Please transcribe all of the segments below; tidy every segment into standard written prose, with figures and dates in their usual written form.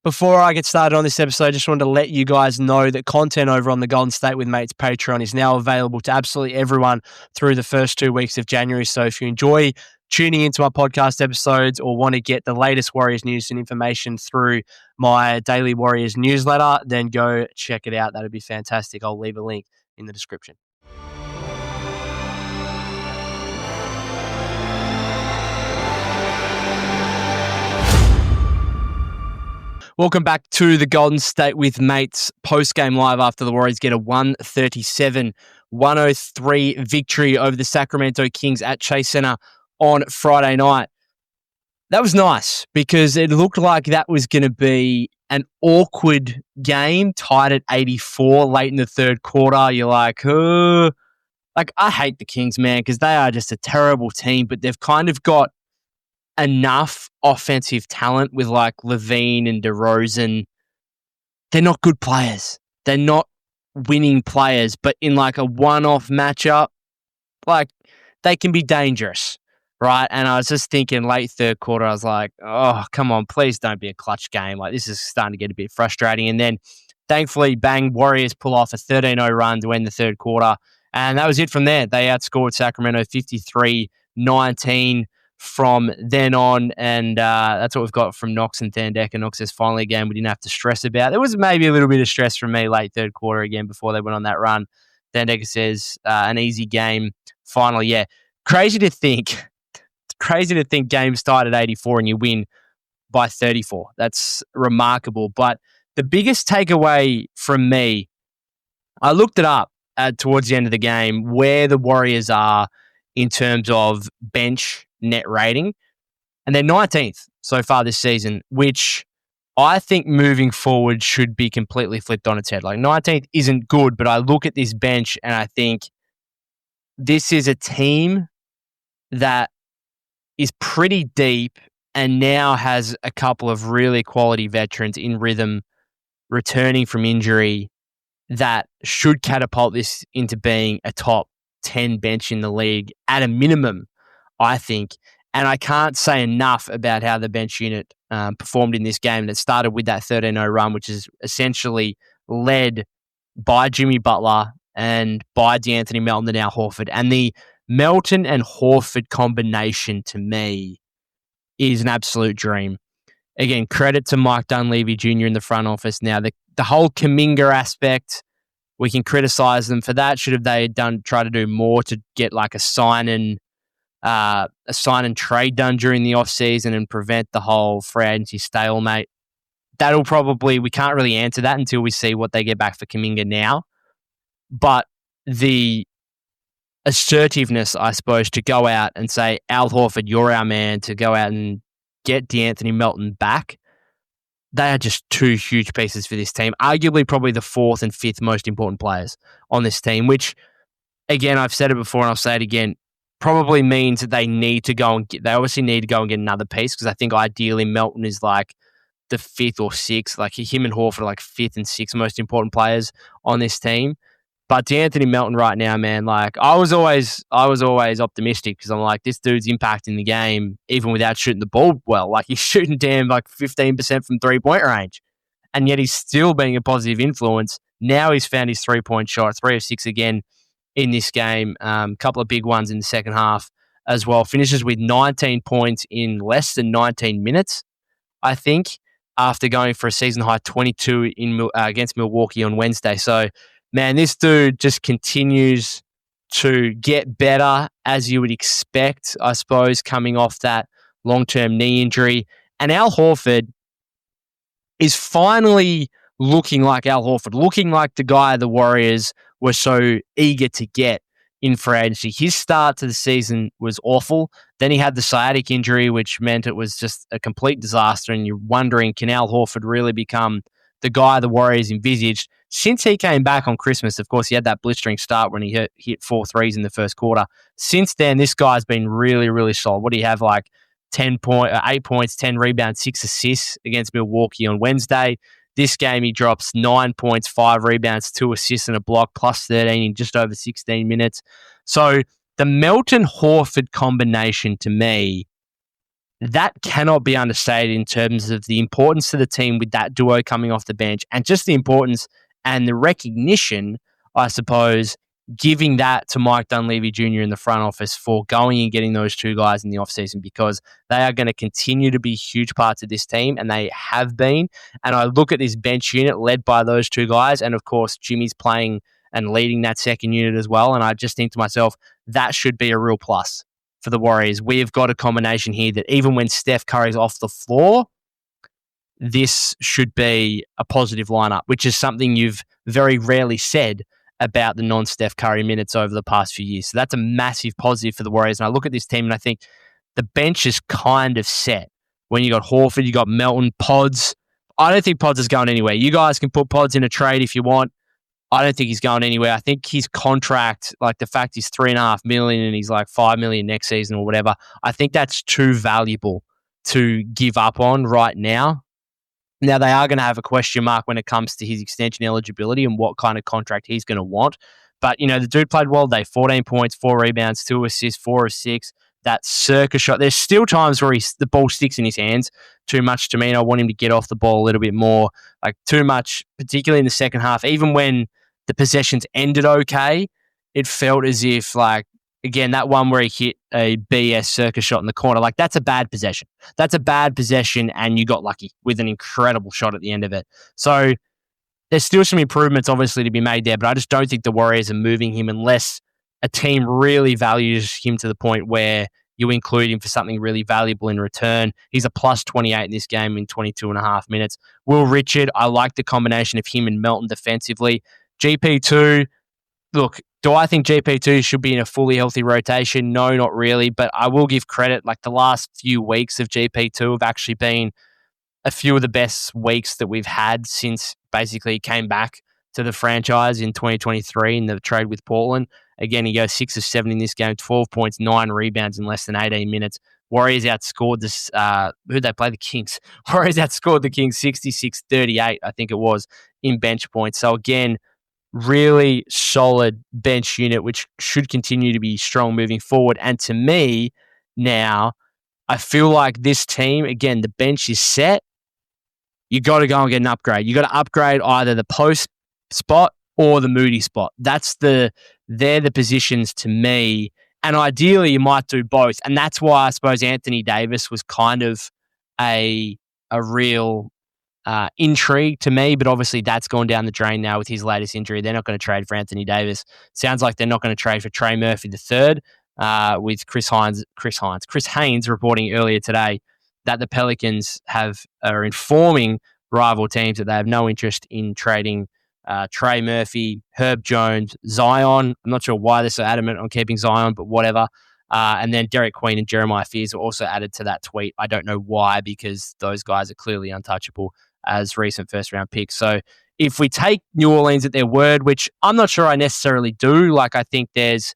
Before I get started on this episode, I just wanted to let you guys know that content over on the Golden State with Mates Patreon is now available to absolutely everyone through the first 2 weeks of January. So if you enjoy tuning into my podcast episodes or want to get the latest Warriors news and information through my daily Warriors newsletter, then go check it out. That'd be fantastic. I'll leave a link in the description. Welcome back to the Golden State with Mates post-game live after the Warriors get a 137-103 victory over the Sacramento Kings at Chase Center on Friday night. That was nice because it looked like that was going to be an awkward game tied at 84 late in the third quarter. You're like, I hate the Kings, man, because they are just a terrible team, but they've kind of got enough offensive talent with like Levine and DeRozan. They're not good players. They're not winning players, but in like a one-off matchup, like they can be dangerous, right? And I was just thinking late third quarter, I was like, oh, come on, please don't be a clutch game. Like this is starting to get a bit frustrating. And then thankfully, bang, Warriors pull off a 13-0 run to end the third quarter. And that was it from there. They outscored Sacramento 53-19 from then on, and that's what we've got from Knox and Thandeka. Knox says finally a game we didn't have to stress about. There was maybe a little bit of stress from me late third quarter again before they went on that run. Thandeka says an easy game finally. Yeah, crazy to think games tied at 84 and you win by 34. That's remarkable. But the biggest takeaway from me, I looked it up towards the end of the game where the Warriors are in terms of bench net rating, and they're 19th so far this season, which I think moving forward should be completely flipped on its head. Like 19th isn't good, but I look at this bench and I think this is a team that is pretty deep and now has a couple of really quality veterans in rhythm returning from injury that should catapult this into being a top 10 bench in the league at a minimum, I think. And I can't say enough about how the bench unit performed in this game that started with that 13-0 run, which is essentially led by Jimmy Butler and by DeAnthony Melton and now Horford. And the Melton and Horford combination to me is an absolute dream. Again, credit to Mike Dunleavy Jr. in the front office. Now, the whole Kuminga aspect, we can criticize them for that. Should have they try to do more to get like a sign and trade done during the offseason and prevent the whole free agency stalemate? We can't really answer that until we see what they get back for Kuminga now. But the assertiveness, I suppose, to go out and say, Al Horford, you're our man, to go out and get DeAnthony Melton back, they are just two huge pieces for this team. Arguably probably the fourth and fifth most important players on this team, which, again, I've said it before and I'll say it again, probably means that they obviously need to go and get another piece, because I think ideally Melton is like the fifth or sixth. Like him and Horford are like fifth and sixth most important players on this team. But DeAnthony Melton right now, man, like I was always optimistic because I'm like, this dude's impacting the game even without shooting the ball well. Like he's shooting damn like 15% from 3-point range, and yet he's still being a positive influence. Now he's found his 3-point shot, 3 of 6 again in this game. Couple of big ones in the second half as well. Finishes with 19 points in less than 19 minutes, I think, after going for a season high 22 against Milwaukee on Wednesday. So, man, this dude just continues to get better, as you would expect, I suppose, coming off that long-term knee injury. And Al Horford is finally looking like Al Horford, looking like the guy the Warriors were so eager to get in free agency. His start to the season was awful. Then he had the sciatic injury, which meant it was just a complete disaster. And you're wondering, can Al Horford really become the guy the Warriors envisaged? Since he came back on Christmas, of course, he had that blistering start when he hit 4 threes in the first quarter. Since then, this guy's been really, really solid. What do you have, like 8 points, 10 rebounds, 6 assists against Milwaukee on Wednesday. This game, he drops 9 points, 5 rebounds, 2 assists and a block, plus 13 in just over 16 minutes. So the Melton-Horford combination, to me, that cannot be understated in terms of the importance to the team with that duo coming off the bench and just the importance and the recognition, I suppose, giving that to Mike Dunleavy Jr. in the front office for going and getting those two guys in the offseason, because they are going to continue to be huge parts of this team, and they have been. And I look at this bench unit led by those two guys, and of course, Jimmy's playing and leading that second unit as well. And I just think to myself, that should be a real plus for the Warriors. We've got a combination here that even when Steph Curry's off the floor, this should be a positive lineup, which is something you've very rarely said about the non-Steph Curry minutes over the past few years. So that's a massive positive for the Warriors. And I look at this team and I think the bench is kind of set. When you got Horford, you got Melton, Pods. I don't think Pods is going anywhere. You guys can put Pods in a trade if you want. I don't think he's going anywhere. I think his contract, like the fact he's $3.5 million and he's like $5 million next season or whatever, I think that's too valuable to give up on right now. Now, they are going to have a question mark when it comes to his extension eligibility and what kind of contract he's going to want. But, the dude played well today. 14 points, 4 rebounds, 2 assists, 4 of 6. That circus shot. There's still times where the ball sticks in his hands too much to me, and I want him to get off the ball a little bit more. Like, too much, particularly in the second half. Even when the possessions ended okay, it felt as if, again, that one where he hit a BS circus shot in the corner, that's a bad possession. That's a bad possession, and you got lucky with an incredible shot at the end of it. So there's still some improvements, obviously, to be made there, but I just don't think the Warriors are moving him unless a team really values him to the point where you include him for something really valuable in return. He's a plus 28 in this game in 22 and a half minutes. Will Richard, I like the combination of him and Melton defensively. GP2, look, do I think GP2 should be in a fully healthy rotation? No, not really, but I will give credit. The last few weeks of GP2 have actually been a few of the best weeks that we've had since basically he came back to the franchise in 2023 in the trade with Portland. Again, he goes 6 of 7 in this game, 12 points, 9 rebounds in less than 18 minutes. Warriors outscored this, who'd they play? The Kings. Warriors outscored the Kings 66-38, I think it was, in bench points. So again, really solid bench unit, which should continue to be strong moving forward. And to me, now, I feel like this team, again, the bench is set. You got to go and get an upgrade. You got to upgrade either the post spot or the Moody spot. They're the positions to me. And ideally, you might do both. And that's why I suppose Anthony Davis was kind of a real intrigue to me, but obviously that's gone down the drain now with his latest injury. They're not going to trade for Anthony Davis. Sounds like they're not going to trade for Trey Murphy III, with Chris Haynes reporting earlier today that the Pelicans are informing rival teams that they have no interest in trading Trey Murphy, Herb Jones, Zion. I'm not sure why they're so adamant on keeping Zion, but whatever. And then Derek Queen and Jeremiah Fears were also added to that tweet. I don't know why, because those guys are clearly untouchable as recent first-round picks. So if we take New Orleans at their word, which I'm not sure I necessarily do, I think there's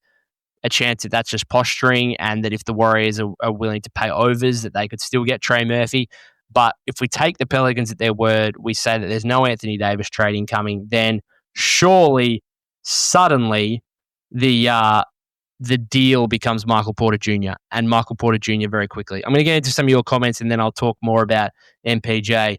a chance that that's just posturing, and that if the Warriors are willing to pay overs, that they could still get Trey Murphy. But if we take the Pelicans at their word, we say that there's no Anthony Davis trading coming, then surely, suddenly, the deal becomes Michael Porter Jr. and Michael Porter Jr. very quickly. I'm going to get into some of your comments, and then I'll talk more about MPJ.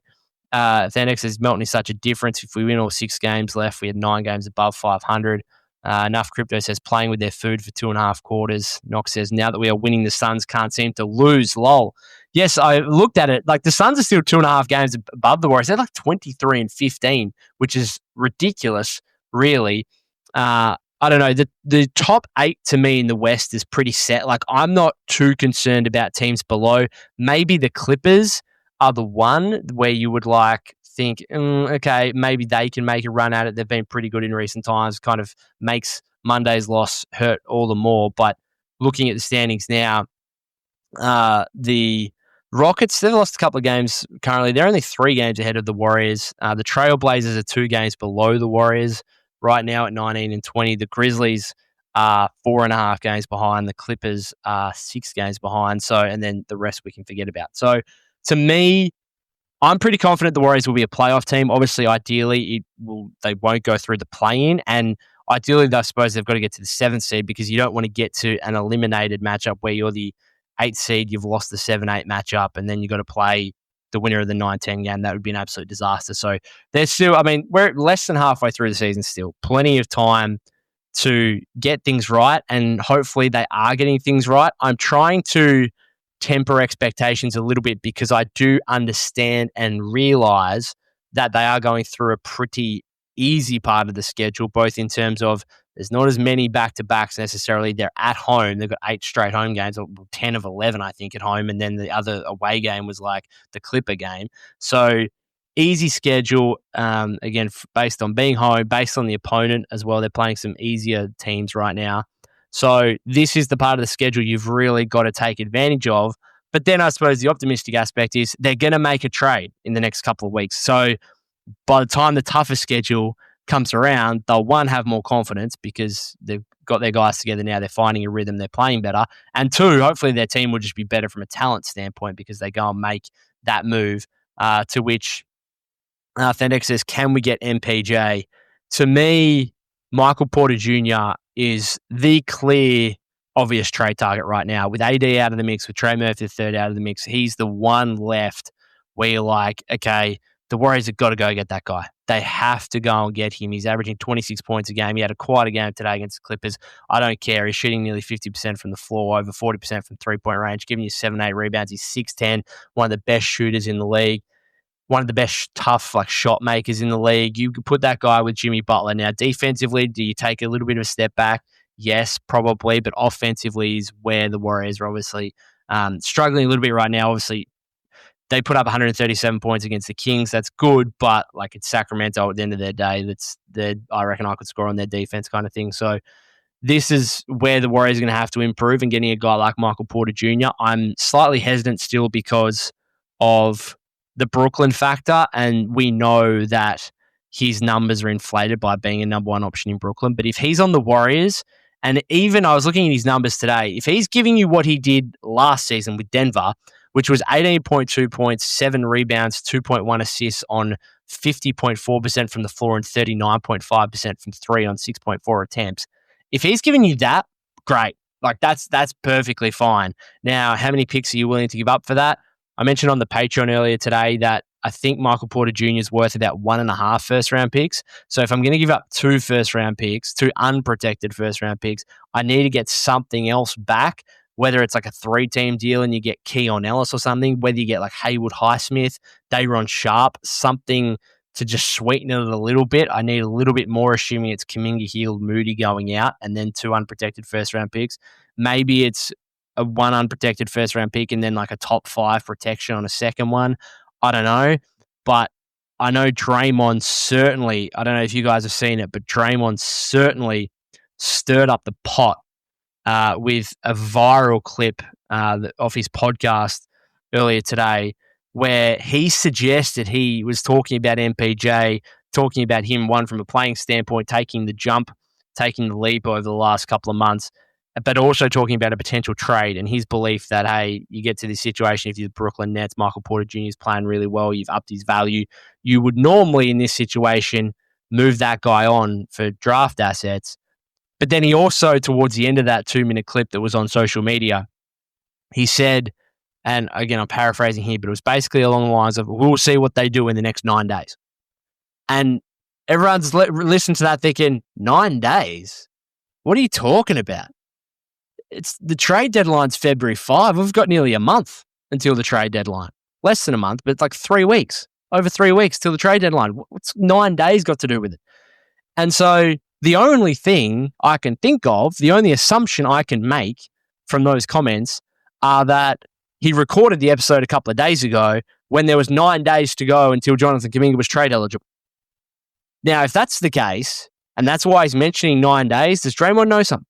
Thanex says Melton is such a difference. If we win all 6 games left, we had 9 games above 500. Enough Crypto says playing with their food for 2.5 quarters. Knox says now that we are winning, the Suns can't seem to lose. Lol. Yes, I looked at it. The Suns are still 2.5 games above the Warriors. They're 23-15, which is ridiculous, really. I don't know. The top 8 to me in the West is pretty set. I'm not too concerned about teams below. Maybe the Clippers are the one where you would think, okay, maybe they can make a run at it. They've been pretty good in recent times. Kind of makes Monday's loss hurt all the more. But looking at the standings now, the Rockets, they've lost a couple of games currently. They're only 3 games ahead of the Warriors. The Trailblazers are 2 games below the Warriors right now at 19 and 20. The Grizzlies are 4.5 games behind. The Clippers are 6 games behind. So, and then the rest we can forget about. So, to me, I'm pretty confident the Warriors will be a playoff team. Obviously, ideally, they won't go through the play-in, and ideally, I suppose they've got to get to the 7th seed, because you don't want to get to an eliminated matchup where you're the 8th seed, you've lost the 7-8 matchup, and then you've got to play the winner of the 9-10 game. That would be an absolute disaster. So there's still, we're less than halfway through the season still. Plenty of time to get things right, and hopefully they are getting things right. I'm trying to temper expectations a little bit because I do understand and realize that they are going through a pretty easy part of the schedule, both in terms of there's not as many back-to-backs necessarily. They're at home. They've got 8 straight home games, or 10 of 11, I think, at home. And then the other away game was like the Clipper game. So easy schedule, again, based on being home, based on the opponent as well. They're playing some easier teams right now. So this is the part of the schedule you've really got to take advantage of. But then I suppose the optimistic aspect is they're going to make a trade in the next couple of weeks. So by the time the tougher schedule comes around, they'll, one, have more confidence because they've got their guys together now. They're finding a rhythm. They're playing better. And 2, hopefully their team will just be better from a talent standpoint because they go and make that move, to which Fendek says, can we get MPJ? To me, Michael Porter Jr. is the clear, obvious trade target right now. With AD out of the mix, with Trey Murphy III out of the mix, he's the one left where you're like, okay, the Warriors have got to go get that guy. They have to go and get him. He's averaging 26 points a game. He had quite a game today against the Clippers. I don't care. He's shooting nearly 50% from the floor, over 40% from three-point range, giving you 7-8 rebounds. He's 6'10", one of the best shooters in the league. One of the best tough shot makers in the league. You could put that guy with Jimmy Butler. Now, defensively, do you take a little bit of a step back? Yes, probably, but offensively is where the Warriors are obviously struggling a little bit right now. Obviously, they put up 137 points against the Kings. That's good, but it's Sacramento at the end of their day. I reckon I could score on their defense kind of thing. So this is where the Warriors are going to have to improve, and getting a guy like Michael Porter Jr. I'm slightly hesitant still because of the Brooklyn factor, and we know that his numbers are inflated by being a number 1 option in Brooklyn. But if he's on the Warriors, and even I was looking at his numbers today, if he's giving you what he did last season with Denver, which was 18.2 points, 7 rebounds, 2.1 assists on 50.4% from the floor and 39.5% from 3 on 6.4 attempts. If he's giving you that, great. That's perfectly fine. Now, how many picks are you willing to give up for that? I mentioned on the Patreon earlier today that I think Michael Porter Jr. is worth about 1.5 first-round picks. So if I'm going to give up 2 first-round picks, 2 unprotected first-round picks, I need to get something else back, whether it's like a 3-team deal and you get Keon Ellis or something, whether you get like Haywood Highsmith, Day'Ron Sharpe, something to just sweeten it a little bit. I need a little bit more, assuming it's Kuminga, Hield, Moody going out, and then 2 unprotected first-round picks. Maybe it's a 1 unprotected first-round pick and then like a top 5 protection on a second one. I don't know. But I know Draymond certainly, I don't know if you guys have seen it, but Draymond certainly stirred up the pot with a viral clip of his podcast earlier today where he suggested he was talking about MPJ, talking about him, one, from a playing standpoint, taking the jump, taking the leap over the last couple of months, but also talking about a potential trade and his belief that, hey, you get to this situation, if you're the Brooklyn Nets, Michael Porter Jr. is playing really well, you've upped his value. You would normally, in this situation, move that guy on for draft assets. But then he also, towards the end of that 2-minute clip that was on social media, he said, and again, I'm paraphrasing here, but it was basically along the lines of, we'll see what they do in the next 9 days. And everyone's listening to that thinking, 9 days? What are you talking about? It's the trade deadline's February 5. We've got nearly a month until the trade deadline. Less than a month, but it's like 3 weeks. Over 3 weeks till the trade deadline. What's 9 days got to do with it? And so the only thing I can think of, the only assumption I can make from those comments are that he recorded the episode a couple of days ago when there was 9 days to go until Jonathan Kuminga was trade eligible. Now, if that's the case, and that's why he's mentioning 9 days, does Draymond know something?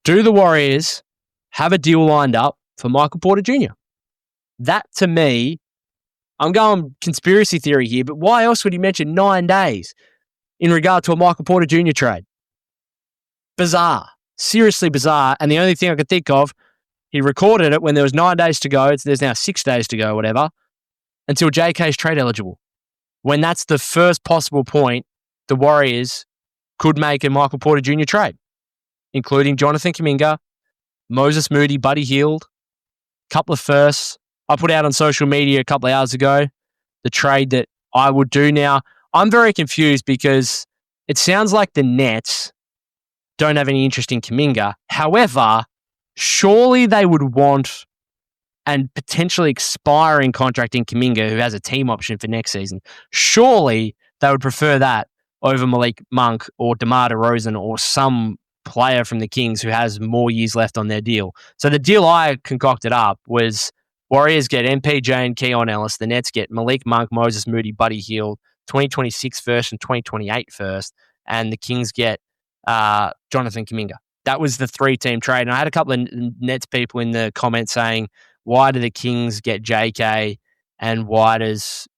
Do the Warriors have a deal lined up for Michael Porter Jr.? That, to me, I'm going conspiracy theory here, but why else would he mention 9 days in regard to a Michael Porter Jr. trade? Bizarre. Seriously bizarre. And the only thing I could think of, he recorded it when there was 9 days to go. There's now 6 days to go, whatever, until JK's trade eligible. When that's the first possible point the Warriors could make a Michael Porter Jr. trade, including Jonathan Kuminga, Moses Moody, Buddy Hield, couple of firsts. I put out on social media a couple of hours ago the trade that I would do now. I'm very confused because it sounds like the Nets don't have any interest in Kuminga. However, surely they would want and potentially expiring contract in Kuminga, who has a team option for next season. Surely they would prefer that over Malik Monk or DeMar DeRozan or some player from the Kings who has more years left on their deal. So the deal I concocted up was Warriors get MPJ and Keon Ellis. The Nets get Malik Monk, Moses Moody, Buddy Hield, 2026 first and 2028 first. And the Kings get Jonathan Kuminga. That was the 3-team trade. And I had a couple of Nets people in the comments saying, why do the Kings get JK and why does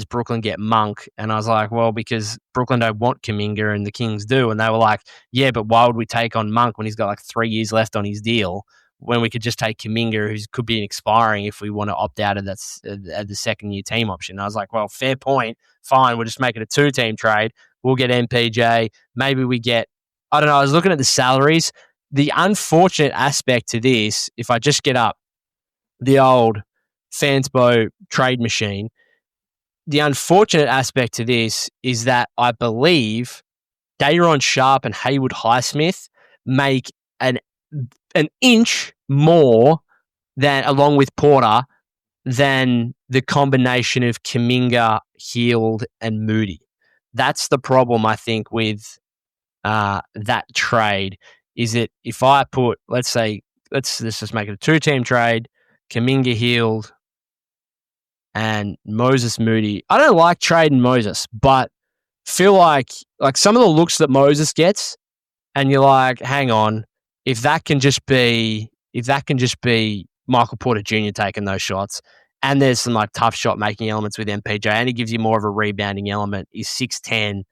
Brooklyn get Monk? And I was like, well, because Brooklyn don't want Kuminga and the Kings do. And they were like, yeah, but why would we take on Monk when he's got like 3 years left on his deal when we could just take Kuminga, who could be expiring if we want to opt out of that the second-year team option? And I was like, well, fair point. Fine, we'll just make it a 2-team trade. We'll get MPJ. Maybe we get, I don't know, I was looking at the salaries. The unfortunate aspect to this, if I just get up the old Fansbo trade machine, the unfortunate aspect to this is that I believe Day'Ron Sharpe and Haywood Highsmith make an inch more than, along with Porter, than the combination of Kuminga, Hield, and Moody. That's the problem, I think, with that trade, is that if I put, let's just make it a 2-team trade, Kuminga, Hield, and Moses Moody. I don't like trading Moses, but feel like some of the looks that Moses gets, and you're like, hang on, if that can just be Michael Porter Jr. taking those shots, and there's some like tough shot making elements with MPJ, and he gives you more of a rebounding element. He's 6'10",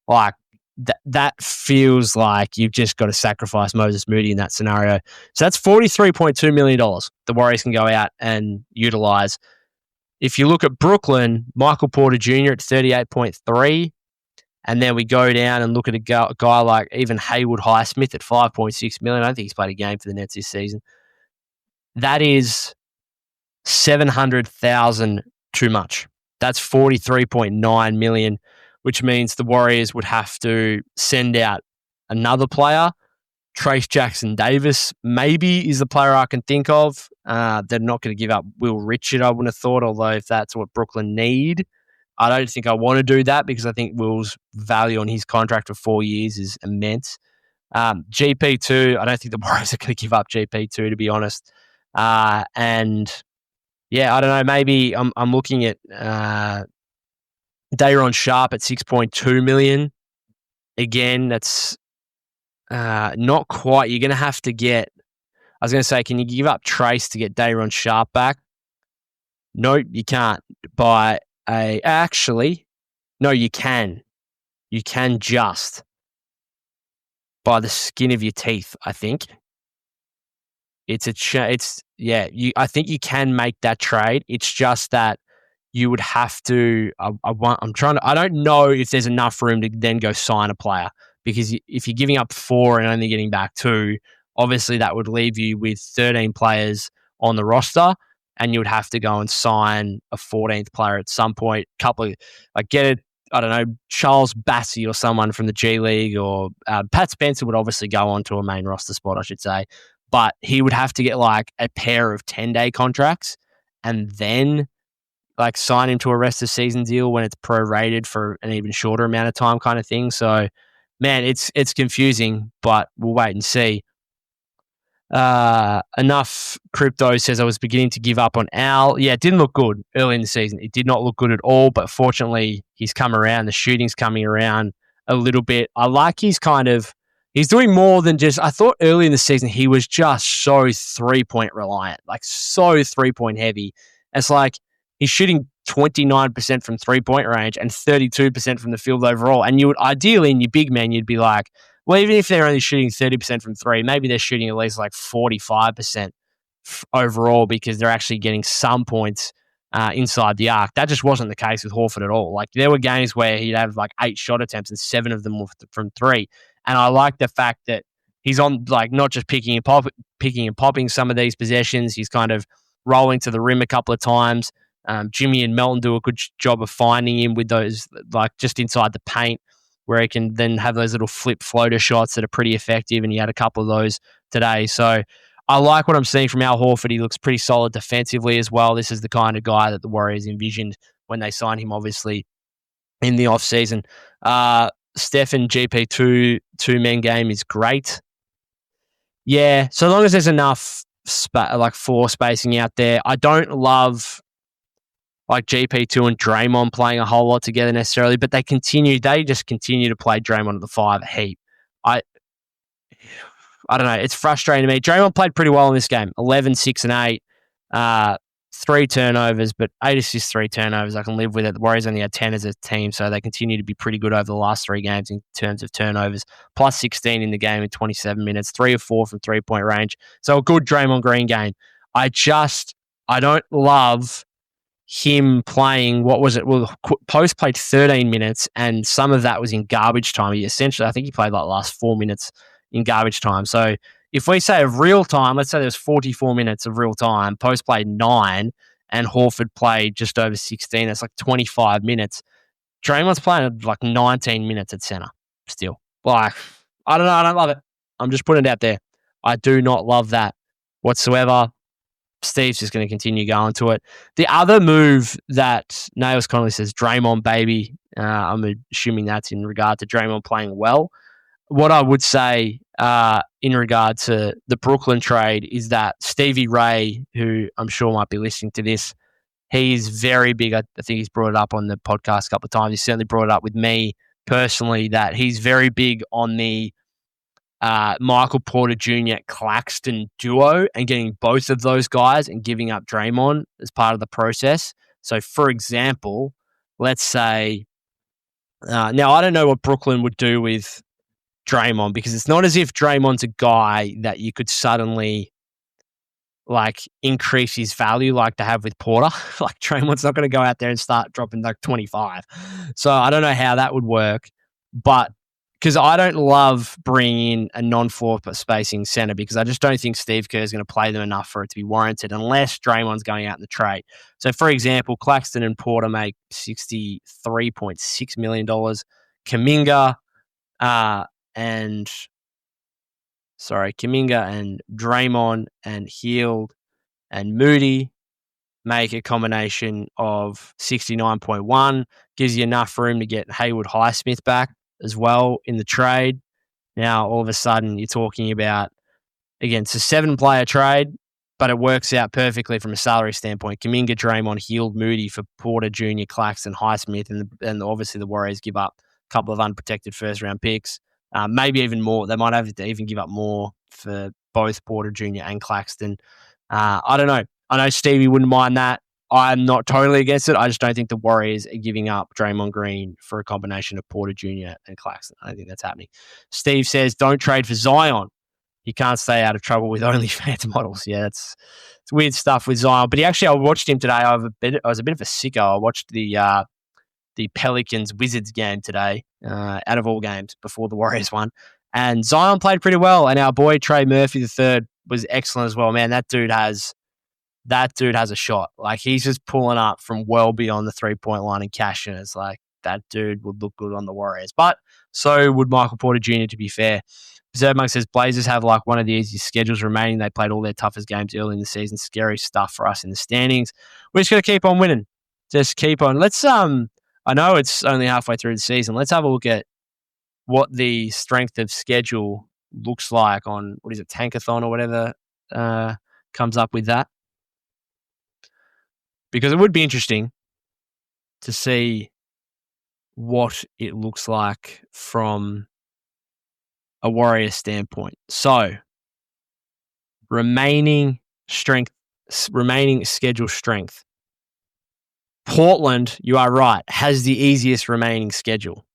like that feels like you've just got to sacrifice Moses Moody in that scenario. So that's $43.2 million the Warriors can go out and utilize. If you look at Brooklyn, Michael Porter Jr. at 38.3, and then we go down and look at a guy like even Haywood Highsmith at 5.6 million. I don't think he's played a game for the Nets this season. That is 700,000 too much. That's 43.9 million, which means the Warriors would have to send out another player. Trace Jackson Davis maybe is the player I can think of. They're not going to give up Will Richard, I wouldn't have thought, although if that's what Brooklyn need, I don't think I want to do that because I think Will's value on his contract for 4 years is immense. GP2, I don't think the Warriors are going to give up GP2, to be honest. And yeah, I don't know, maybe I'm looking at Day'Ron Sharpe at 6.2 million. Again, that's not quite. You're going to have to get, I was going to say, can you give up Trace to get Day'Ron Sharpe back? No, you can't. Actually, no, you can. You can just by the skin of your teeth, I think. I think you can make that trade. It's just that you would have to. I don't know if there's enough room to then go sign a player, because if you're giving up 4 and only getting back 2, obviously that would leave you with 13 players on the roster, and you would have to go and sign a 14th player at some point. I don't know, Charles Bassey or someone from the G League, or Pat Spencer would obviously go on to a main roster spot, I should say. But he would have to get like a pair of 10-day contracts and then like sign him to a rest of season deal when it's prorated for an even shorter amount of time kind of thing. So, man, it's confusing, but we'll wait and see. Enough Crypto says, I was beginning to give up on Al. Yeah, it didn't look good early in the season. It did not look good at all, but fortunately he's come around. The shooting's coming around a little bit. I like he's doing more than just, I thought early in the season he was just so 3-point reliant, like so 3-point heavy. It's like he's shooting 29% from 3-point range and 32% from the field overall. And you would ideally, in your big man, you'd be like, well, even if they're only shooting 30% from 3, maybe they're shooting at least like 45% overall because they're actually getting some points inside the arc. That just wasn't the case with Horford at all. Like there were games where he'd have like 8 shot attempts and 7 of them were from 3. And I like the fact that he's on like not just picking and popping some of these possessions. He's kind of rolling to the rim a couple of times. Jimmy and Melton do a good job of finding him with those like just inside the paint, where he can then have those little flip floater shots that are pretty effective. And he had a couple of those today. So I like what I'm seeing from Al Horford. He looks pretty solid defensively as well. This is the kind of guy that the Warriors envisioned when they signed him, obviously, in the offseason. Steph and GP two-man game is great. Yeah, so long as there's enough floor spacing out there. I don't love like GP2 and Draymond playing a whole lot together necessarily, but they just continue to play Draymond at the 5 a heap. I don't know. It's frustrating to me. Draymond played pretty well in this game. 11, 6, and 8. 3 turnovers, but 8 assists, 3 turnovers. I can live with it. The Warriors only had 10 as a team, so they continue to be pretty good over the last 3 games in terms of turnovers. Plus 16 in the game in 27 minutes. 3 of 4 from three-point range. So a good Draymond Green game. I don't love him playing, what was it? Well, Post played 13 minutes, and some of that was in garbage time. I think he played like the last 4 minutes in garbage time. So if we say of real time, let's say there's 44 minutes of real time, Post played 9 and Horford played just over 16. That's like 25 minutes. Draymond's playing like 19 minutes at center still. Like, I don't know. I don't love it. I'm just putting it out there. I do not love that whatsoever. Steve's just going to continue going to it. The other move that Nails Connolly says, Draymond, baby. I'm assuming that's in regard to Draymond playing well. What I would say in regard to the Brooklyn trade is that Stevie Ray, who I'm sure might be listening to this, he's very big. I think he's brought it up on the podcast a couple of times. He certainly brought it up with me personally that he's very big on the Michael Porter Jr. Claxton duo and getting both of those guys and giving up Draymond as part of the process. So, for example, let's say, now I don't know what Brooklyn would do with Draymond because it's not as if Draymond's a guy that you could suddenly like increase his value like to have with Porter. Like Draymond's not going to go out there and start dropping like 25. So I don't know how that would work, but because I don't love bringing in a non-floor spacing center because I just don't think Steve Kerr is going to play them enough for it to be warranted unless Draymond's going out in the trade. So, for example, Claxton and Porter make $63.6 million. Kuminga and Draymond and Hield and Moody make a combination of 69.1, gives you enough room to get Haywood Highsmith back as well in the trade. Now, all of a sudden, you're talking about, again, it's a 7-player trade, but it works out perfectly from a salary standpoint. Kuminga, Draymond, Hield, Moody for Porter Jr., Claxton, Highsmith, and obviously the Warriors give up a couple of unprotected first-round picks. Maybe even more. They might have to even give up more for both Porter Jr. and Claxton. I don't know. I know Stevie wouldn't mind that. I'm not totally against it. I just don't think the Warriors are giving up Draymond Green for a combination of Porter Jr. and Claxton. I don't think that's happening. Steve says, don't trade for Zion. He can't stay out of trouble with OnlyFans models. Yeah, it's weird stuff with Zion. But I watched him today. I was a bit of a sicko. I watched the Pelicans-Wizards game today, out of all games before the Warriors won. And Zion played pretty well. And our boy Trey Murphy III was excellent as well. Man, that dude has a shot. Like, he's just pulling up from well beyond the three-point line and cashing. It's like, that dude would look good on the Warriors. But so would Michael Porter Jr., to be fair. Zermunk says, Blazers have like one of the easiest schedules remaining. They played all their toughest games early in the season. Scary stuff for us in the standings. We're just going to keep on winning. Just keep on. Let's, I know it's only halfway through the season. Let's have a look at what the strength of schedule looks like on, Tankathon or whatever comes up with that. Because it would be interesting to see what it looks like from a Warrior standpoint. So, remaining schedule strength. Portland, you are right, has the easiest remaining schedule,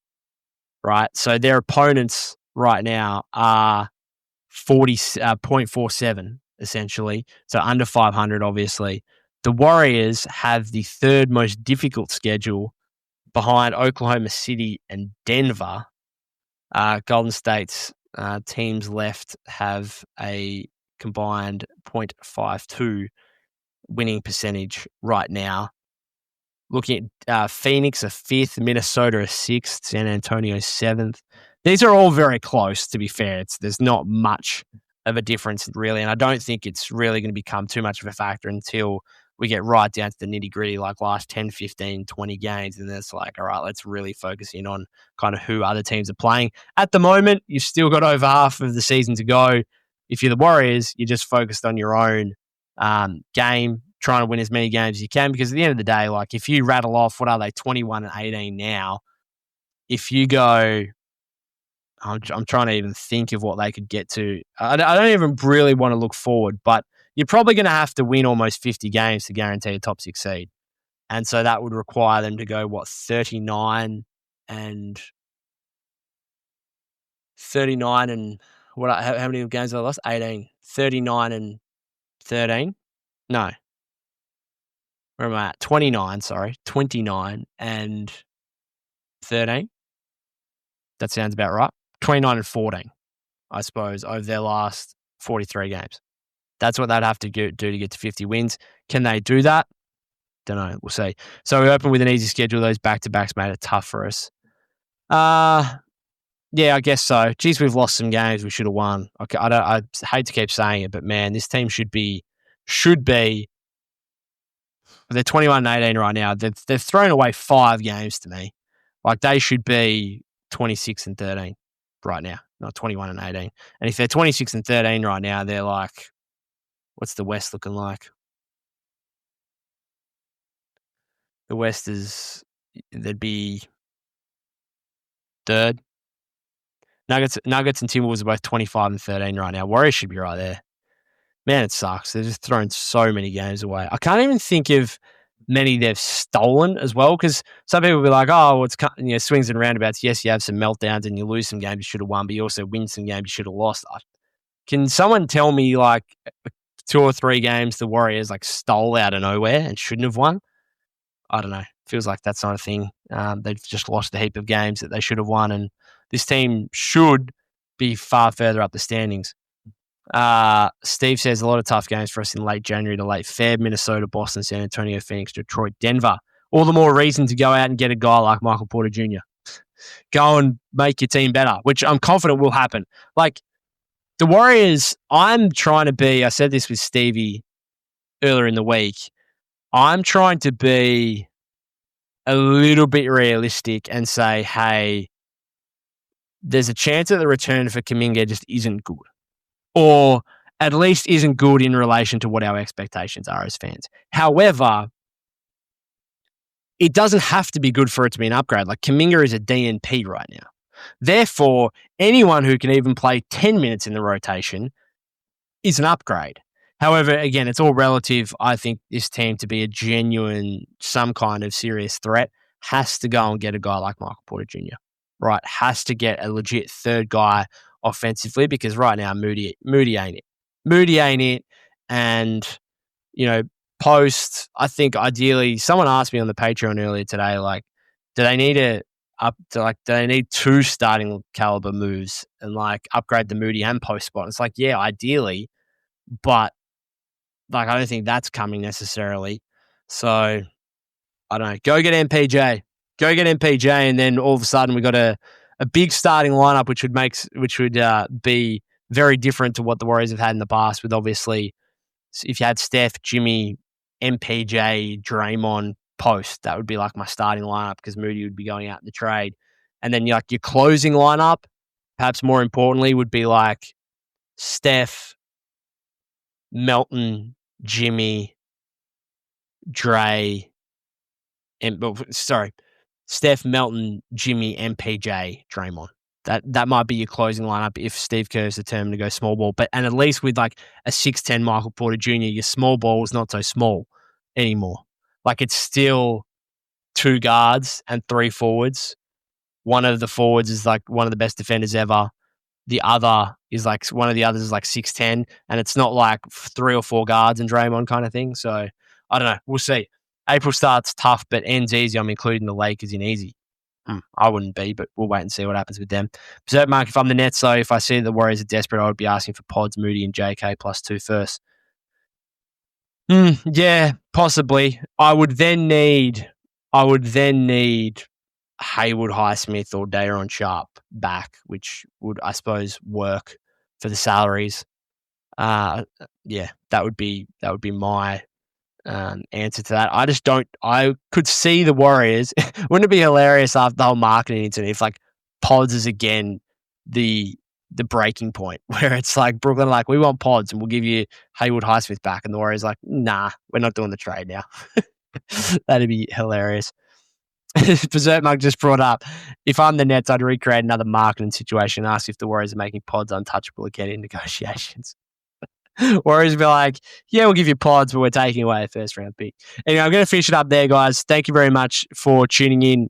right? So their opponents right now are 0.47, essentially. So under 500, obviously. The Warriors have the third most difficult schedule behind Oklahoma City and Denver. Golden State's teams left have a combined .52 winning percentage right now. Looking at Phoenix, a 5th, Minnesota, a 6th, San Antonio, 7th. These are all very close, to be fair. There's not much of a difference, really, and I don't think it's really going to become too much of a factor until we get right down to the nitty-gritty, like last 10, 15, 20 games, and then it's like, all right, let's really focus in on kind of who other teams are playing. At the moment, you've still got over half of the season to go. If you're the Warriors, you're just focused on your own game, trying to win as many games as you can, because at the end of the day, like if you rattle off, what are they, 21-18 now? If you go, I'm trying to even think of what they could get to. I don't even really want to look forward, but you're probably going to have to win almost 50 games to guarantee a top 6 seed. And so that would require them to go, 39 and what? How many games have they lost? 18. 39 and 13? No. Where am I at? 29, sorry. 29 and 13. That sounds about right. 29 and 14, I suppose, over their last 43 games. That's what they'd have to do to get to 50 wins. Can they do that? Don't know. We'll see. So we open with an easy schedule. Those back-to-backs made it tough for us. Yeah, I guess so. Geez, we've lost some games we should have won. Okay, I hate to keep saying it, but man, this team should be. They're 21-18 right now. They've thrown away 5 games to me. Like they should be 26-13 right now, not 21-18. And if they're 26-13 right now, they're like, what's the West looking like? The West they'd be 3rd. Nuggets and Timberwolves are both 25-13 right now. Warriors should be right there. Man, it sucks. They've just thrown so many games away. I can't even think of many they've stolen as well, because some people will be like, oh, it's swings and roundabouts. Yes, you have some meltdowns and you lose some games you should have won, but you also win some games you should have lost. Can someone tell me like 2 or 3 games the Warriors like stole out of nowhere and shouldn't have won? I don't know. Feels like that's not a thing. They've just lost a heap of games that they should have won, and this team should be far further up the standings. Steve says a lot of tough games for us in late January to late Feb: Minnesota, Boston, San Antonio, Phoenix, Detroit, Denver. All the more reason to go out and get a guy like Michael Porter Jr. Go and make your team better, which I'm confident will happen. Like the Warriors, I'm trying to be, I said this with Stevie earlier in the week, I'm trying to be a little bit realistic and say, hey, there's a chance that the return for Kuminga just isn't good, or at least isn't good in relation to what our expectations are as fans. However, it doesn't have to be good for it to be an upgrade. Like Kuminga is a DNP right now. Therefore, anyone who can even play 10 minutes in the rotation is an upgrade. However, again, it's all relative. I think this team, to be a genuine, some kind of serious threat, has to go and get a guy like Michael Porter Jr., right? Has to get a legit third guy offensively, because right now Moody ain't it. Moody ain't it. And, post, I think ideally, someone asked me on the Patreon earlier today, like, do they need 2 starting caliber moves and like upgrade the Moody and post spot? And it's like, yeah, ideally, but like I don't think that's coming necessarily. So I don't know. Go get MPJ. And then all of a sudden we got a big starting lineup, which would be very different to what the Warriors have had in the past. With obviously, if you had Steph, Jimmy, MPJ, Draymond, post, that would be like my starting lineup, because Moody would be going out in the trade. And then your closing lineup, perhaps more importantly, would be like Steph, Melton, Jimmy, Steph, Melton, Jimmy, MPJ, Draymond. That might be your closing lineup if Steve Kerr's determined to go small ball. And at least with like a 6'10" Michael Porter Jr., your small ball is not so small anymore. Like it's still 2 guards and 3 forwards. One of the forwards is like one of the best defenders ever. The other is like, one of the others is like 6'10", and it's not like 3 or 4 guards and Draymond kind of thing. So I don't know. We'll see. April starts tough, but ends easy. I'm including the Lakers in easy. I wouldn't be, but we'll wait and see what happens with them. Berserk Mark, if I'm the Nets, though, if I see the Warriors are desperate, I would be asking for Pods, Moody, and JK +2 first. Yeah, possibly. I would then need Hayward, Highsmith, or Daron Sharp back, which would, I suppose, work for the salaries. That would be my answer to that. I just don't. I could see the Warriors. Wouldn't it be hilarious after the whole marketing incident if like Pods is again the breaking point where it's like Brooklyn like, we want Pods and we'll give you Hayward, Highsmith back, and the Warriors like, nah, we're not doing the trade now. That'd be hilarious. Berserk Mug just brought up, if I'm the Nets, I'd recreate another marketing situation and ask if the Warriors are making Pods untouchable again in negotiations. Warriors be like, yeah, we'll give you Pods, but we're taking away a first round pick. Anyway, I'm going to finish it up there, guys. Thank you very much for tuning in.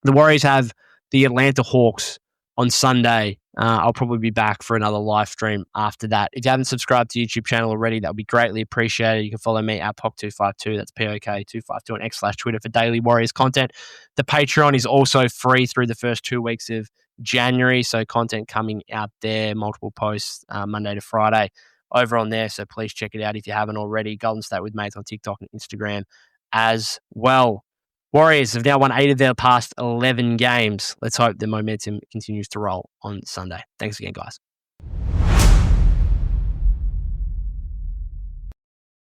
The Warriors have the Atlanta Hawks on Sunday. I'll probably be back for another live stream after that. If you haven't subscribed to the YouTube channel already, that would be greatly appreciated. You can follow me at POC252. That's POK252 on X/Twitter for daily Warriors content. The Patreon is also free through the first 2 weeks of January. So content coming out there, multiple posts Monday to Friday over on there. So please check it out if you haven't already. Golden State with Mates on TikTok and Instagram as well. Warriors have now won 8 of their past 11 games. Let's hope the momentum continues to roll on Sunday. Thanks again, guys.